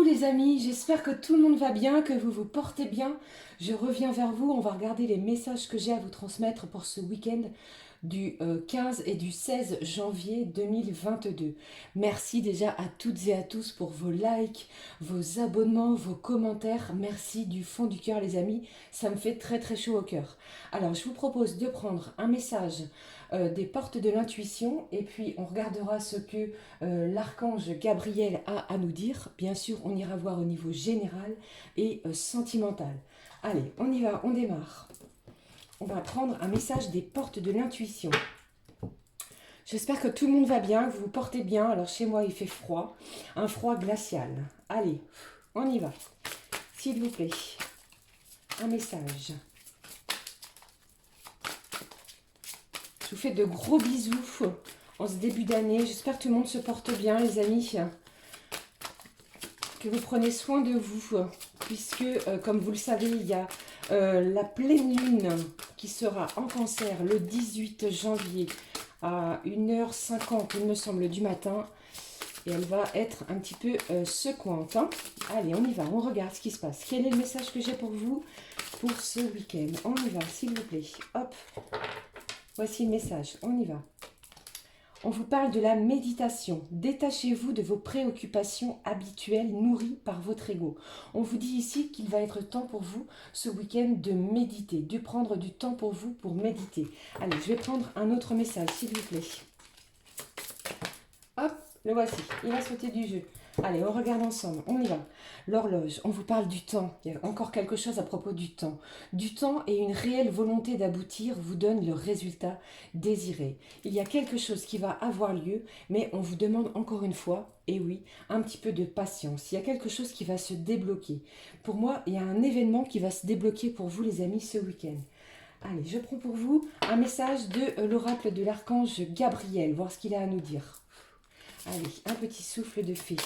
les amis, j'espère que tout le monde va bien, que vous vous portez bien. Je reviens vers vous, on va regarder les messages que j'ai à vous transmettre pour ce week-end du 15 et du 16 janvier 2022. Merci déjà à toutes et à tous pour vos likes, vos abonnements, vos commentaires. Merci du fond du cœur les amis, ça me fait très très chaud au cœur. Alors je vous propose de prendre un message des portes de l'intuition et puis on regardera ce que l'archange Gabriel a à nous dire. Bien sûr, on ira voir au niveau général et sentimental. Allez, on y va, on démarre. On va prendre un message des portes de l'intuition. J'espère que tout le monde va bien, que vous vous portez bien. Alors chez moi, il fait froid, un froid glacial. Allez, on y va. S'il vous plaît, un message. Je vous fais de gros bisous en ce début d'année. J'espère que tout le monde se porte bien, les amis. Que vous prenez soin de vous, puisque, comme vous le savez, il y a la pleine lune qui sera en Cancer le 18 janvier à 1h50, il me semble, du matin. Et elle va être un petit peu secouante. Hein. Allez, on y va, on regarde ce qui se passe. Quel est le message que j'ai pour vous pour ce week-end? On y va, s'il vous plaît. Hop, voici le message, on y va. On vous parle de la méditation. Détachez-vous de vos préoccupations habituelles nourries par votre ego. On vous dit ici qu'il va être temps pour vous ce week-end de méditer, de prendre du temps pour vous pour méditer. Allez, je vais prendre un autre message, s'il vous plaît. Hop, le voici. Il a sauté du jeu. Allez, on regarde ensemble. On y va. L'horloge, on vous parle du temps. Il y a encore quelque chose à propos du temps. Du temps et une réelle volonté d'aboutir vous donne le résultat désiré. Il y a quelque chose qui va avoir lieu, mais on vous demande encore une fois, et oui, un petit peu de patience. Il y a quelque chose qui va se débloquer. Pour moi, il y a un événement qui va se débloquer pour vous, les amis, ce week-end. Allez, je prends pour vous un message de l'oracle de l'archange Gabriel. Voir ce qu'il a à nous dire. Allez, un petit souffle de fée.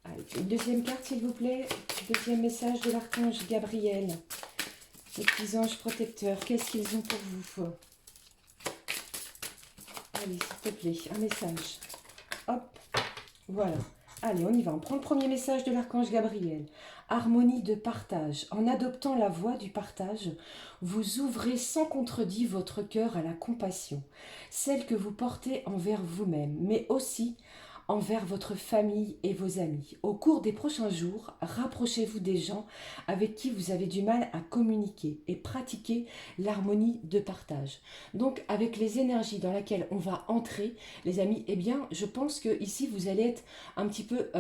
Allez, une deuxième carte, s'il vous plaît. Deuxième message de l'archange Gabriel. Les petits anges protecteurs, qu'est-ce qu'ils ont pour vous? Allez, s'il te plaît, un message. Hop, voilà. Allez, on y va. On prend le premier message de l'archange Gabriel. Harmonie de partage. En adoptant la voie du partage, vous ouvrez sans contredit votre cœur à la compassion, celle que vous portez envers vous-même, mais aussi envers votre famille et vos amis. Au cours des prochains jours, rapprochez-vous des gens avec qui vous avez du mal à communiquer et pratiquez l'harmonie de partage. Donc, avec les énergies dans lesquelles on va entrer, les amis, eh bien, je pense que ici vous allez être un petit peu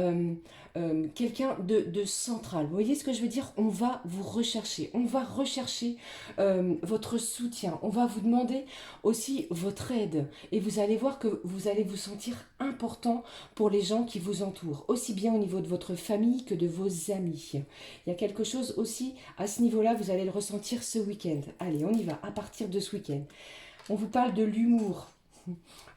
quelqu'un de central. Vous voyez ce que je veux dire? On va vous rechercher. On va rechercher votre soutien. On va vous demander aussi votre aide. Et vous allez voir que vous allez vous sentir important pour les gens qui vous entourent, aussi bien au niveau de votre famille que de vos amis. Il y a quelque chose aussi à ce niveau-là, vous allez le ressentir ce week-end. Allez, on y va, à partir de ce week-end. On vous parle de l'humour.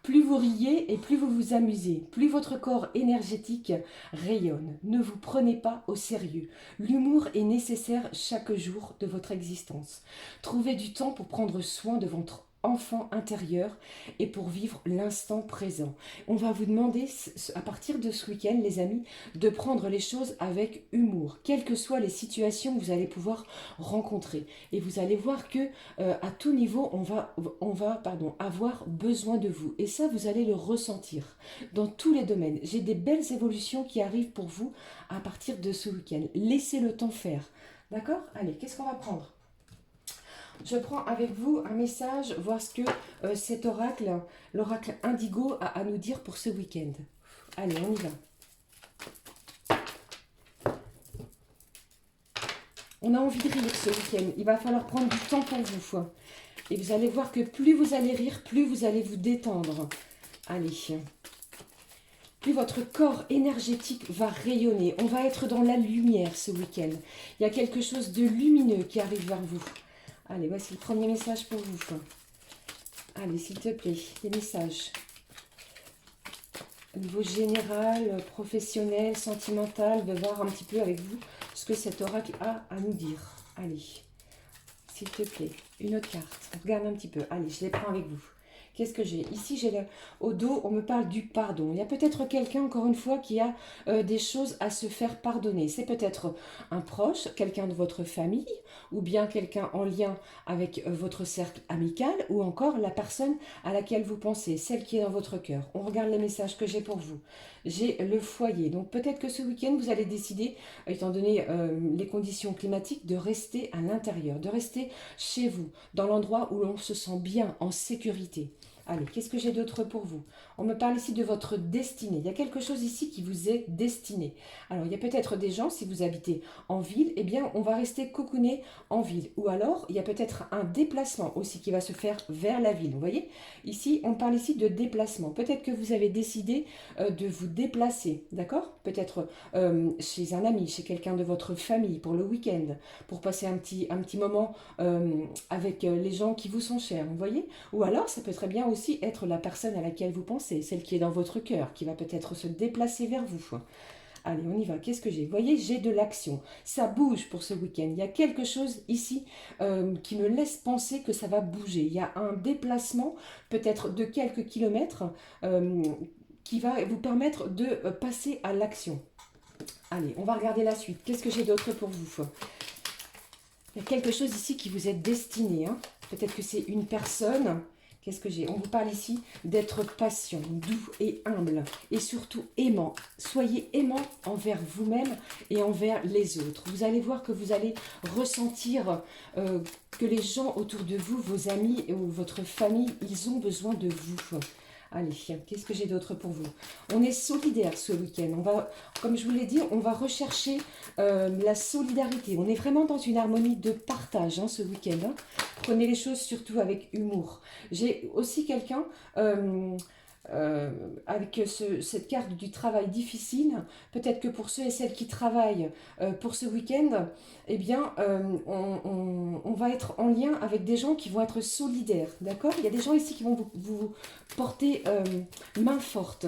Plus vous riez et plus vous vous amusez, plus votre corps énergétique rayonne. Ne vous prenez pas au sérieux. L'humour est nécessaire chaque jour de votre existence. Trouvez du temps pour prendre soin de votre enfant intérieur et pour vivre l'instant présent. On va vous demander à partir de ce week-end, les amis, de prendre les choses avec humour, quelles que soient les situations que vous allez pouvoir rencontrer. Et vous allez voir que à tout niveau, on va avoir besoin de vous. Et ça, vous allez le ressentir dans tous les domaines. J'ai des belles évolutions qui arrivent pour vous à partir de ce week-end. Laissez le temps faire. D'accord? Allez, qu'est-ce qu'on va prendre? Je prends avec vous un message, voir ce que cet oracle, l'oracle Indigo, a à nous dire pour ce week-end. Allez, on y va. On a envie de rire ce week-end. Il va falloir prendre du temps pour vous. Et vous allez voir que plus vous allez rire, plus vous allez vous détendre. Allez. Plus votre corps énergétique va rayonner. On va être dans la lumière ce week-end. Il y a quelque chose de lumineux qui arrive vers vous. Allez, voici le premier message pour vous. Allez, s'il te plaît, des messages. Au niveau général, professionnel, sentimental, de voir un petit peu avec vous ce que cet oracle a à nous dire. Allez, s'il te plaît, une autre carte. On regarde un petit peu. Allez, je les prends avec vous. Qu'est-ce que j'ai? Ici, j'ai au dos, on me parle du pardon. Il y a peut-être quelqu'un, encore une fois, qui a des choses à se faire pardonner. C'est peut-être un proche, quelqu'un de votre famille, ou bien quelqu'un en lien avec votre cercle amical, ou encore la personne à laquelle vous pensez, celle qui est dans votre cœur. On regarde les messages que j'ai pour vous. J'ai le foyer. Donc peut-être que ce week-end, vous allez décider, étant donné les conditions climatiques, de rester à l'intérieur, de rester chez vous, dans l'endroit où l'on se sent bien, en sécurité. Allez, qu'est-ce que j'ai d'autre pour vous? On me parle ici de votre destinée. Il y a quelque chose ici qui vous est destiné. Alors, il y a peut-être des gens, si vous habitez en ville, eh bien, on va rester cocooné en ville. Ou alors, il y a peut-être un déplacement aussi qui va se faire vers la ville. Vous voyez? Ici, on parle ici de déplacement. Peut-être que vous avez décidé de vous déplacer, d'accord? Peut-être chez un ami, chez quelqu'un de votre famille pour le week-end, pour passer un petit moment avec les gens qui vous sont chers, vous voyez? Ou alors, ça peut très bien aussi être la personne à laquelle vous pensez, celle qui est dans votre cœur, qui va peut-être se déplacer vers vous. Allez, on y va. Qu'est-ce que j'ai? Vous voyez, j'ai de l'action. Ça bouge pour ce week-end. Il y a quelque chose ici qui me laisse penser que ça va bouger. Il y a un déplacement, peut-être de quelques kilomètres, qui va vous permettre de passer à l'action. Allez, on va regarder la suite. Qu'est-ce que j'ai d'autre pour vous? Il y a quelque chose ici qui vous est destiné. Hein. Peut-être que c'est une personne. Qu'est-ce que j'ai? On vous parle ici d'être patient, doux et humble. Et surtout aimant. Soyez aimant envers vous-même et envers les autres. Vous allez voir que vous allez ressentir que les gens autour de vous, vos amis ou votre famille, ils ont besoin de vous. Allez, qu'est-ce que j'ai d'autre pour vous? On est solidaire ce week-end. On va, comme je vous l'ai dit, on va rechercher la solidarité. On est vraiment dans une harmonie de partage ce week-end. Hein. Prenez les choses surtout avec humour. J'ai aussi quelqu'un avec cette carte du travail difficile. Peut-être que pour ceux et celles qui travaillent pour ce week-end, eh bien, on va être en lien avec des gens qui vont être solidaires. D'accord? Il y a des gens ici qui vont vous porter main forte.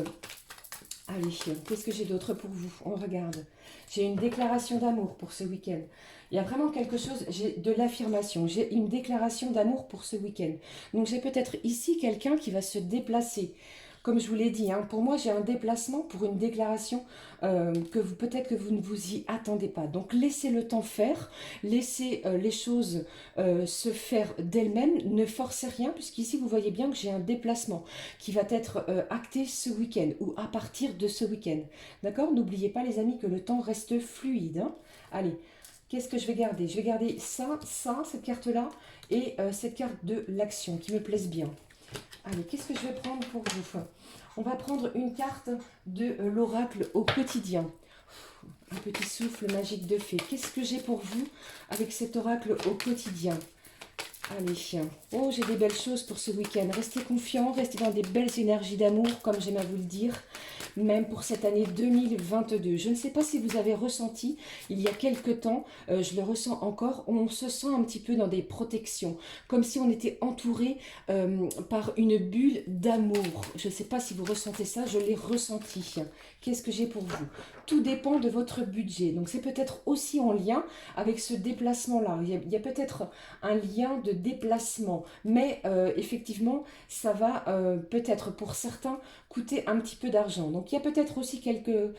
Allez, qu'est-ce que j'ai d'autre pour vous? On regarde. J'ai une déclaration d'amour pour ce week-end. Il y a vraiment quelque chose, j'ai de l'affirmation. J'ai une déclaration d'amour pour ce week-end. Donc j'ai peut-être ici quelqu'un qui va se déplacer. Comme je vous l'ai dit, pour moi j'ai un déplacement pour une déclaration que peut-être que vous ne vous y attendez pas. Donc laissez le temps faire, laissez les choses se faire d'elles-mêmes, ne forcez rien, puisqu'ici vous voyez bien que j'ai un déplacement qui va être acté ce week-end ou à partir de ce week-end. D'accord? N'oubliez pas les amis que le temps reste fluide. Hein. Allez, qu'est-ce que je vais garder? Je vais garder ça, cette carte-là et cette carte de l'action qui me plaise bien. Allez, qu'est-ce que je vais prendre pour vous? On va prendre une carte de l'oracle au quotidien. Un petit souffle magique de fée. Qu'est-ce que j'ai pour vous avec cet oracle au quotidien? Allez, oh, j'ai des belles choses pour ce week-end. Restez confiants, restez dans des belles énergies d'amour, comme j'aime à vous le dire, même pour cette année 2022. Je ne sais pas si vous avez ressenti, il y a quelque temps, je le ressens encore, on se sent un petit peu dans des protections, comme si on était entouré par une bulle d'amour. Je ne sais pas si vous ressentez ça, je l'ai ressenti. Qu'est-ce que j'ai pour vous? Tout dépend de votre budget. Donc c'est peut-être aussi en lien avec ce déplacement-là. Il y a peut-être un lien de déplacement. Mais effectivement, ça va peut-être pour certains coûter un petit peu d'argent. Donc il y a peut-être aussi quelques...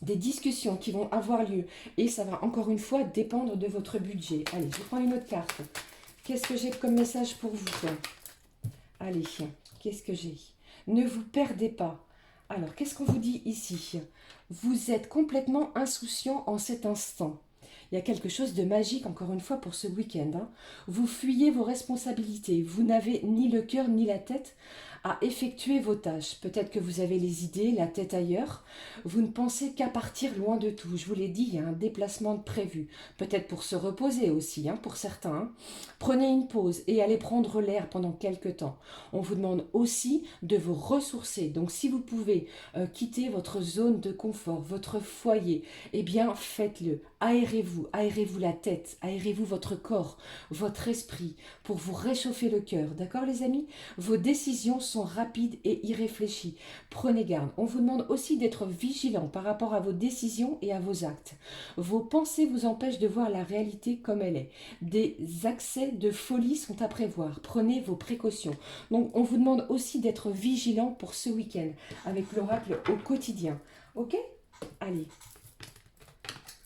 des discussions qui vont avoir lieu. Et ça va encore une fois dépendre de votre budget. Allez, je prends une autre carte. Qu'est-ce que j'ai comme message pour vous? Allez, qu'est-ce que j'ai? Ne vous perdez pas. Alors, qu'est-ce qu'on vous dit ici? Vous êtes complètement insouciant en cet instant. Il y a quelque chose de magique, encore une fois, pour ce week-end. Hein. Vous fuyez vos responsabilités. Vous n'avez ni le cœur ni la tête à effectuer vos tâches. Peut-être que vous avez les idées, la tête ailleurs. Vous ne pensez qu'à partir loin de tout. Je vous l'ai dit, il y a un déplacement de prévu. Peut-être pour se reposer aussi, pour certains. Hein. Prenez une pause et allez prendre l'air pendant quelques temps. On vous demande aussi de vous ressourcer. Donc, si vous pouvez quitter votre zone de confort, votre foyer, eh bien, faites-le. Aérez-vous. aérez-vous la tête, aérez-vous votre corps, votre esprit, pour vous réchauffer le cœur. D'accord les amis? Vos décisions sont rapides et irréfléchies. Prenez garde. On vous demande aussi d'être vigilant par rapport à vos décisions et à vos actes. Vos pensées vous empêchent de voir la réalité comme elle est. Des accès de folie sont à prévoir. Prenez vos précautions. Donc on vous demande aussi d'être vigilant pour ce week-end avec l'oracle au quotidien. Ok? Allez.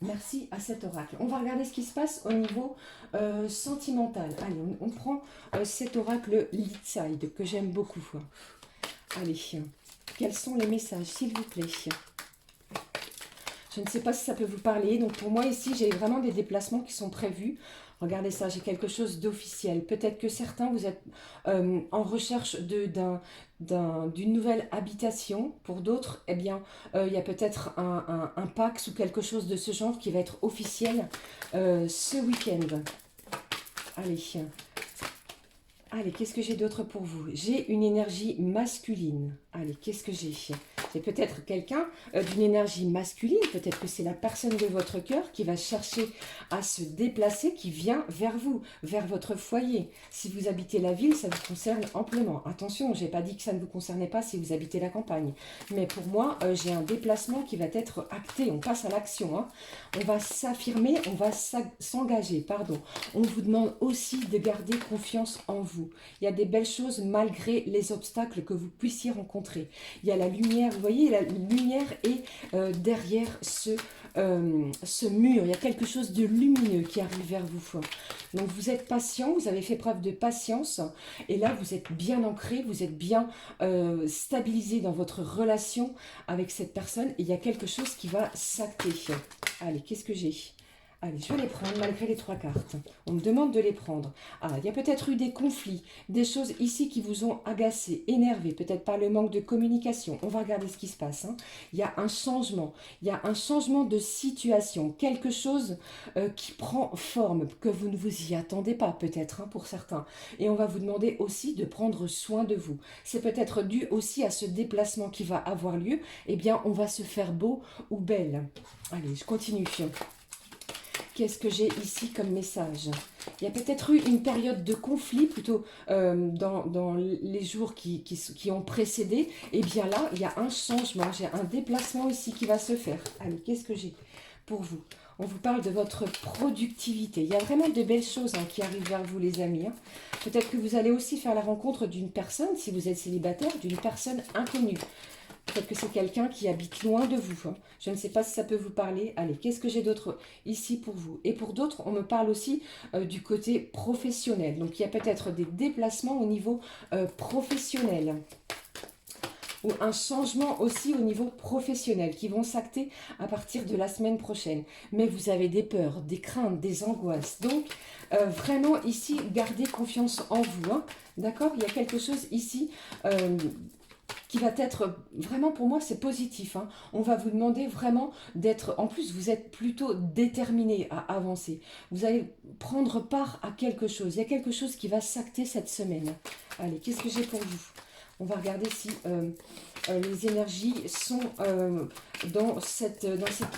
Merci à cet oracle. On va regarder ce qui se passe au niveau sentimental. Allez, on prend cet oracle Leadside que j'aime beaucoup. Allez, quels sont les messages, s'il vous plaît? Je ne sais pas si ça peut vous parler. Donc pour moi ici, j'ai vraiment des déplacements qui sont prévus. Regardez ça, j'ai quelque chose d'officiel. Peut-être que certains, vous êtes en recherche d'une nouvelle habitation. Pour d'autres, eh bien, il y a peut-être un Pax ou quelque chose de ce genre qui va être officiel ce week-end. Allez. Allez, qu'est-ce que j'ai d'autre pour vous? J'ai une énergie masculine. Allez, qu'est-ce que j'ai? C'est peut-être quelqu'un d'une énergie masculine, peut-être que c'est la personne de votre cœur qui va chercher à se déplacer, qui vient vers vous, vers votre foyer. Si vous habitez la ville, ça vous concerne amplement. Attention, je n'ai pas dit que ça ne vous concernait pas si vous habitez la campagne. Mais pour moi, j'ai un déplacement qui va être acté. On passe à l'action. Hein. On va s'affirmer, on va s'engager. Pardon. On vous demande aussi de garder confiance en vous. Il y a des belles choses malgré les obstacles que vous puissiez rencontrer. Il y a la lumière. Vous voyez, la lumière est derrière ce mur. Il y a quelque chose de lumineux qui arrive vers vous. Donc, vous êtes patient, vous avez fait preuve de patience. Et là, vous êtes bien ancré, vous êtes bien stabilisé dans votre relation avec cette personne. Et il y a quelque chose qui va s'acter. Allez, qu'est-ce que j'ai ? Allez, je vais les prendre malgré les 3 cartes. On me demande de les prendre. Ah, il y a peut-être eu des conflits, des choses ici qui vous ont agacé, énervé, peut-être par le manque de communication. On va regarder ce qui se passe. Hein. Il y a un changement. Il y a un changement de situation. Quelque chose qui prend forme, que vous ne vous y attendez pas peut-être pour certains. Et on va vous demander aussi de prendre soin de vous. C'est peut-être dû aussi à ce déplacement qui va avoir lieu. Eh bien, on va se faire beau ou belle. Allez, je continue. Qu'est-ce que j'ai ici comme message? Il y a peut-être eu une période de conflit, plutôt dans les jours qui ont précédé. Et bien là, il y a un changement. J'ai un déplacement ici qui va se faire. Allez, qu'est-ce que j'ai pour vous? On vous parle de votre productivité. Il y a vraiment de belles choses qui arrivent vers vous, les amis. Peut-être que vous allez aussi faire la rencontre d'une personne, si vous êtes célibataire, d'une personne inconnue. Peut-être que c'est quelqu'un qui habite loin de vous. Je ne sais pas si ça peut vous parler. Allez, qu'est-ce que j'ai d'autre ici pour vous? Et pour d'autres, on me parle aussi du côté professionnel. Donc, il y a peut-être des déplacements au niveau professionnel. Ou un changement aussi au niveau professionnel qui vont s'acter à partir de la semaine prochaine. Mais vous avez des peurs, des craintes, des angoisses. Donc, vraiment ici, gardez confiance en vous. D'accord? Il y a quelque chose ici qui va être, vraiment pour moi c'est positif. On va vous demander vraiment d'être, en plus vous êtes plutôt déterminé à avancer. Vous allez prendre part à quelque chose. Il y a quelque chose qui va s'acter cette semaine. Allez, qu'est-ce que j'ai pour vous? On va regarder si les énergies sont dans cette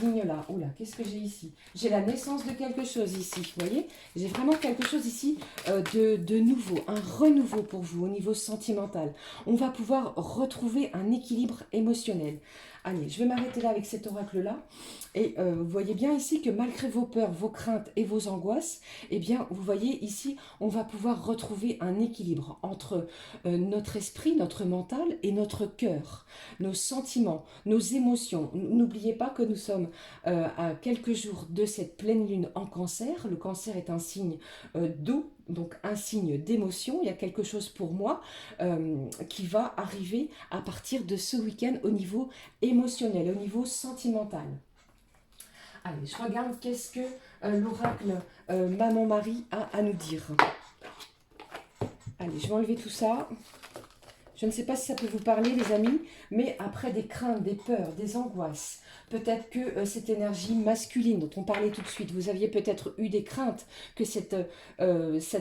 ligne-là. Oula, qu'est-ce que j'ai ici? J'ai la naissance de quelque chose ici, vous voyez? J'ai vraiment quelque chose ici de nouveau, un renouveau pour vous au niveau sentimental. On va pouvoir retrouver un équilibre émotionnel. Allez, je vais m'arrêter là avec cet oracle-là. Et vous voyez bien ici que malgré vos peurs, vos craintes et vos angoisses, eh bien, vous voyez ici, on va pouvoir retrouver un équilibre entre notre esprit, notre mental et notre cœur, nos sentiments, nos émotions. N'oubliez pas que nous sommes à quelques jours de cette pleine lune en cancer. Le cancer est un signe d'eau, donc un signe d'émotion. Il y a quelque chose pour moi qui va arriver à partir de ce week-end au niveau émotionnel, au niveau sentimental. Allez, je regarde qu'est-ce que l'oracle Maman Marie a à nous dire. Allez, je vais enlever tout ça. Je ne sais pas si ça peut vous parler, les amis, mais après des craintes, des peurs, des angoisses, peut-être que cette énergie masculine dont on parlait tout de suite, vous aviez peut-être eu des craintes que cette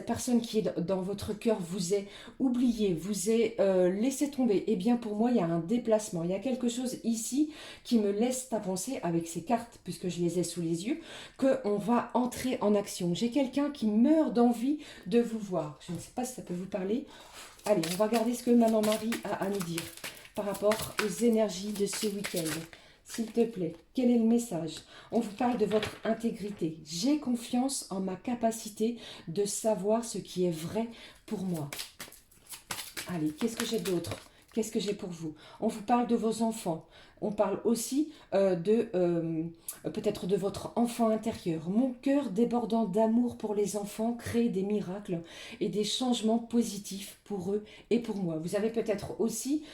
personne qui est dans votre cœur vous ait oublié, vous ait laissé tomber. Eh bien, pour moi, il y a un déplacement. Il y a quelque chose ici qui me laisse avancer avec ces cartes, puisque je les ai sous les yeux, qu'on va entrer en action. J'ai quelqu'un qui meurt d'envie de vous voir. Je ne sais pas si ça peut vous parler. Allez, on va regarder ce que Maman Marie a à nous dire par rapport aux énergies de ce week-end. S'il te plaît, quel est le message? On vous parle de votre intégrité. J'ai confiance en ma capacité de savoir ce qui est vrai pour moi. Allez, qu'est-ce que j'ai d'autre? Qu'est-ce que j'ai pour vous? On vous parle de vos enfants. On parle aussi peut-être de votre enfant intérieur. Mon cœur débordant d'amour pour les enfants crée des miracles et des changements positifs pour eux et pour moi. Vous avez peut-être aussi,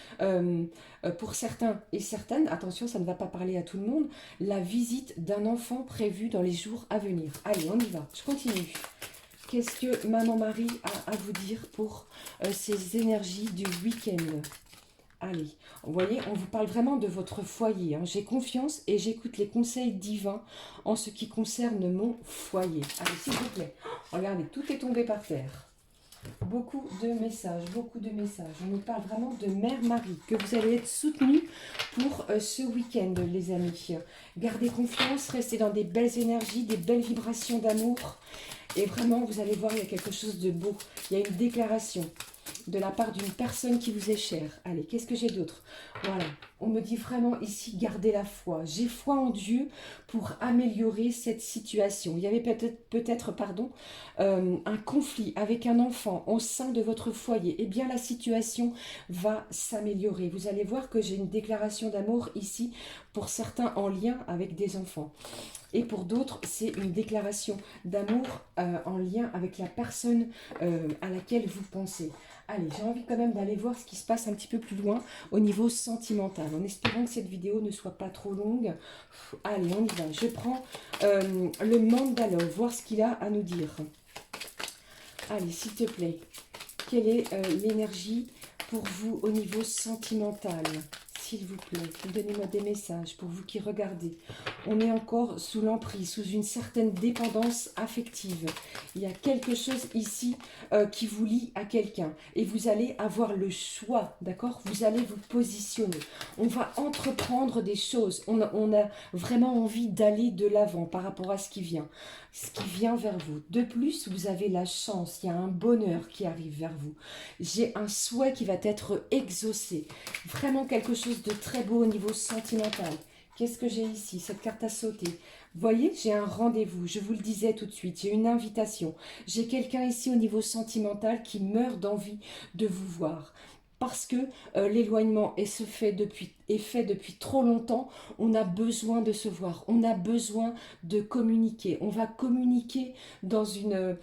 pour certains et certaines, attention, ça ne va pas parler à tout le monde, la visite d'un enfant prévue dans les jours à venir. Allez, on y va. Je continue. Qu'est-ce que Maman Marie a à vous dire pour ces énergies du week-end? Allez, vous voyez, on vous parle vraiment de votre foyer. Hein. J'ai confiance et j'écoute les conseils divins en ce qui concerne mon foyer. Allez, s'il vous plaît. Regardez, tout est tombé par terre. Beaucoup de messages, beaucoup de messages. On nous parle vraiment de Mère Marie, que vous allez être soutenus pour ce week-end, les amis. Gardez confiance, restez dans des belles énergies, des belles vibrations d'amour. Et vraiment, vous allez voir, il y a quelque chose de beau. Il y a une déclaration de la part d'une personne qui vous est chère. Allez, qu'est-ce que j'ai d'autre? Voilà, on me dit vraiment ici, gardez la foi. J'ai foi en Dieu pour améliorer cette situation. Il y avait peut-être un conflit avec un enfant au sein de votre foyer. Eh bien, la situation va s'améliorer. Vous allez voir que j'ai une déclaration d'amour ici pour certains en lien avec des enfants. Et pour d'autres, c'est une déclaration d'amour en lien avec la personne à laquelle vous pensez. Allez, j'ai envie quand même d'aller voir ce qui se passe un petit peu plus loin au niveau sentimental, en espérant que cette vidéo ne soit pas trop longue. Allez, on y va. Je prends le mandala, voir ce qu'il a à nous dire. Allez, s'il te plaît, quelle est l'énergie pour vous au niveau sentimental? S'il vous plaît, donnez-moi des messages pour vous qui regardez. On est encore sous l'emprise, sous une certaine dépendance affective. Il y a quelque chose ici qui vous lie à quelqu'un. Et vous allez avoir le choix, d'accord? Vous allez vous positionner. On va entreprendre des choses. On a vraiment envie d'aller de l'avant par rapport à ce qui vient vers vous. De plus, vous avez la chance, il y a un bonheur qui arrive vers vous. J'ai un souhait qui va être exaucé. Vraiment quelque chose de très beau au niveau sentimental. Qu'est-ce que j'ai ici? Cette carte à sauter. Vous voyez, j'ai un rendez-vous, je vous le disais tout de suite, j'ai une invitation. J'ai quelqu'un ici au niveau sentimental qui meurt d'envie de vous voir. Parce que l'éloignement est fait depuis trop longtemps, on a besoin de se voir, on a besoin de communiquer. On va communiquer dans une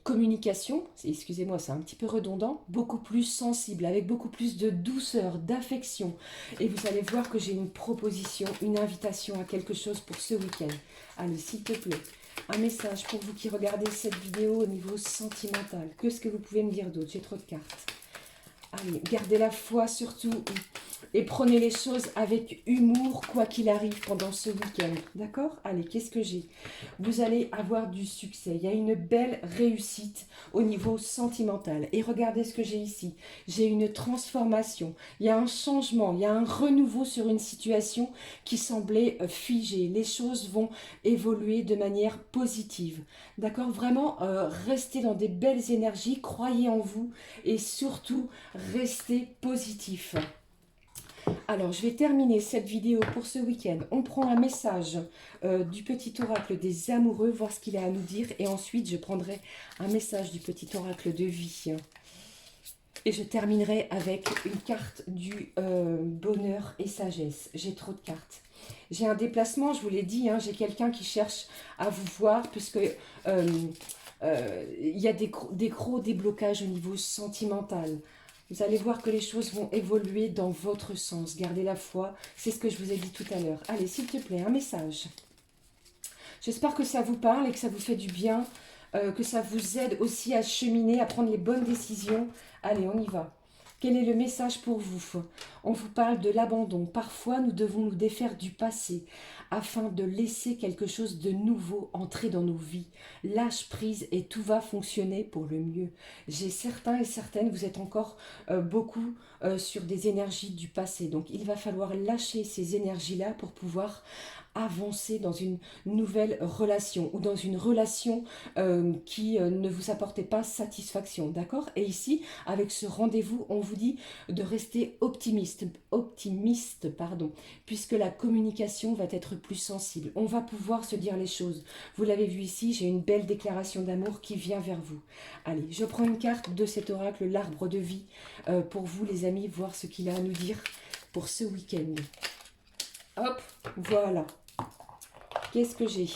communication, excusez-moi, c'est un petit peu redondant, beaucoup plus sensible, avec beaucoup plus de douceur, d'affection. Et vous allez voir que j'ai une proposition, une invitation à quelque chose pour ce week-end. Allez, s'il te plaît, un message pour vous qui regardez cette vidéo au niveau sentimental. Qu'est-ce que vous pouvez me dire d'autre? J'ai trop de cartes. Allez, gardez la foi surtout et prenez les choses avec humour, quoi qu'il arrive pendant ce week-end. D'accord? Allez, qu'est-ce que j'ai? Vous allez avoir du succès. Il y a une belle réussite au niveau sentimental. Et regardez ce que j'ai ici. J'ai une transformation. Il y a un changement. Il y a un renouveau sur une situation qui semblait figée. Les choses vont évoluer de manière positive. D'accord? Vraiment, restez dans des belles énergies. Croyez en vous et surtout, restez positif. Alors, je vais terminer cette vidéo pour ce week-end. On prend un message du petit oracle des amoureux, voir ce qu'il a à nous dire. Et ensuite, je prendrai un message du petit oracle de vie. Et je terminerai avec une carte du bonheur et sagesse. J'ai trop de cartes. J'ai un déplacement, je vous l'ai dit. Hein, j'ai quelqu'un qui cherche à vous voir puisque... il y a des gros déblocages au niveau sentimental. Vous allez voir que les choses vont évoluer dans votre sens. Gardez la foi, c'est ce que je vous ai dit tout à l'heure. Allez, s'il te plaît, un message. J'espère que ça vous parle et que ça vous fait du bien, que ça vous aide aussi à cheminer, à prendre les bonnes décisions. Allez, on y va. Quel est le message pour vous? On vous parle de l'abandon. Parfois, nous devons nous défaire du passé afin de laisser quelque chose de nouveau entrer dans nos vies. Lâche prise et tout va fonctionner pour le mieux. J'ai certains et certaines, vous êtes encore beaucoup sur des énergies du passé. Donc, il va falloir lâcher ces énergies-là pour pouvoir avancer dans une nouvelle relation ou dans une relation qui ne vous apportait pas satisfaction, d'accord? Et ici, avec ce rendez-vous, on vous dit de rester optimiste, pardon, puisque la communication va être plus sensible. On va pouvoir se dire les choses. Vous l'avez vu ici, j'ai une belle déclaration d'amour qui vient vers vous. Allez, je prends une carte de cet oracle, l'arbre de vie, pour vous les amis, voir ce qu'il a à nous dire pour ce week-end. Hop, voilà. Qu'est-ce que j'ai?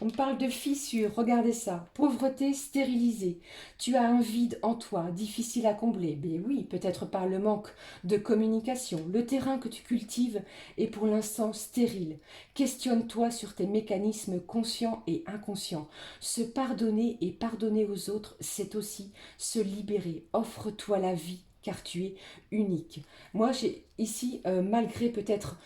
On me parle de fissure, regardez ça. Pauvreté stérilisée. Tu as un vide en toi, difficile à combler. Mais oui, peut-être par le manque de communication. Le terrain que tu cultives est pour l'instant stérile. Questionne-toi sur tes mécanismes conscients et inconscients. Se pardonner et pardonner aux autres, c'est aussi se libérer. Offre-toi la vie, car tu es unique. Moi, j'ai ici, malgré peut-être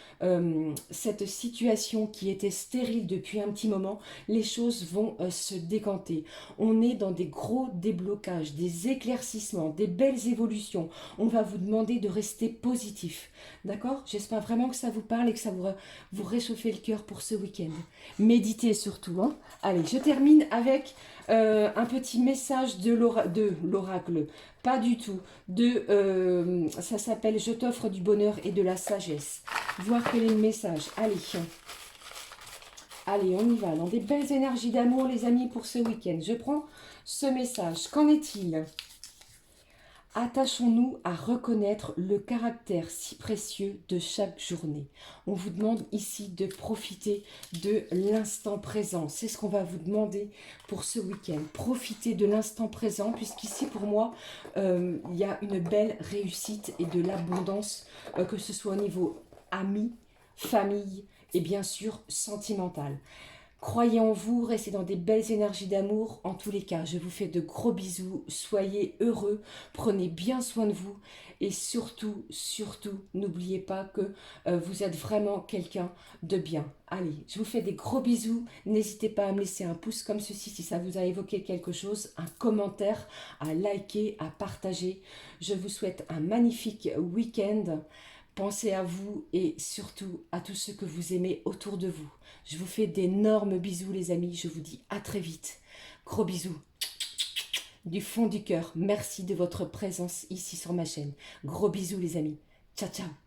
cette situation qui était stérile depuis un petit moment, les choses vont se décanter. On est dans des gros déblocages, des éclaircissements, des belles évolutions. On va vous demander de rester positif. D'accord? J'espère vraiment que ça vous parle et que ça vous réchauffe le cœur pour ce week-end. Méditez surtout. Hein. Allez, je termine avec un petit message de l'oracle. Pas du tout. Ça s'appelle « Je t'offre du bonheur et de la sagesse ». Voir quel est le message. Allez. Allez, on y va. Dans des belles énergies d'amour, les amis, pour ce week-end. Je prends ce message. Qu'en est-il? Attachons-nous à reconnaître le caractère si précieux de chaque journée. On vous demande ici de profiter de l'instant présent. C'est ce qu'on va vous demander pour ce week-end. Profitez de l'instant présent, puisqu'ici, pour moi, il y a une belle réussite et de l'abondance, que ce soit au niveau amis, famille et bien sûr sentimental. Croyez en vous, restez dans des belles énergies d'amour. En tous les cas, je vous fais de gros bisous. Soyez heureux, prenez bien soin de vous. Et surtout, n'oubliez pas que vous êtes vraiment quelqu'un de bien. Allez, je vous fais des gros bisous. N'hésitez pas à me laisser un pouce comme ceci si ça vous a évoqué quelque chose, un commentaire, à liker, à partager. Je vous souhaite un magnifique week-end. Pensez à vous et surtout à tous ceux que vous aimez autour de vous. Je vous fais d'énormes bisous les amis, je vous dis à très vite. Gros bisous du fond du cœur. Merci de votre présence ici sur ma chaîne. Gros bisous les amis. Ciao ciao.